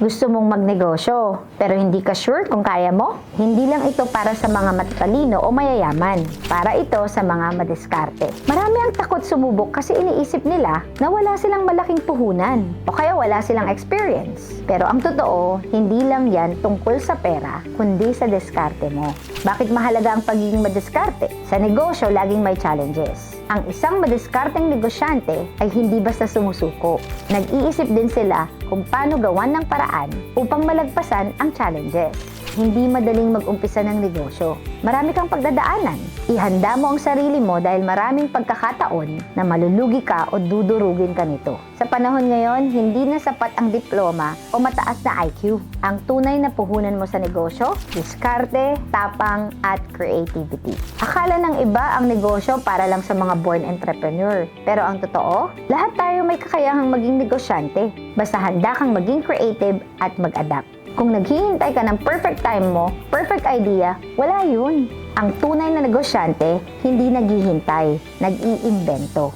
Gusto mong magnegosyo, pero hindi ka sure kung kaya mo? Hindi lang ito para sa mga matatalino o mayayaman. Para ito sa mga madiskarte. Marami ang takot sumubok kasi iniisip nila na wala silang malaking puhunan o kaya wala silang experience. Pero ang totoo, hindi lang yan tungkol sa pera, kundi sa diskarte mo. Bakit mahalaga ang pagiging madiskarte? Sa negosyo, laging may challenges. Ang isang madiskarteng negosyante ay hindi basta sumusuko. Nag-iisip din sila kung paano gawan ng paraan upang malagpasan ang challenges. Hindi madaling mag-umpisa ng negosyo. Marami kang pagdadaanan. Ihanda mo ang sarili mo dahil maraming pagkakataon na malulugi ka o dudurugin ka nito. Sa panahon ngayon, hindi na sapat ang diploma o mataas na IQ. Ang tunay na puhunan mo sa negosyo, diskarte, tapang, at creativity. Akala ng iba ang negosyo para lang sa mga born entrepreneur. Pero ang totoo, lahat tayo may kakayahang maging negosyante. Basta handa kang maging creative at mag-adapt. Kung naghihintay ka ng perfect time mo, perfect idea, wala yun. Ang tunay na negosyante, hindi naghihintay, nag-iimbento.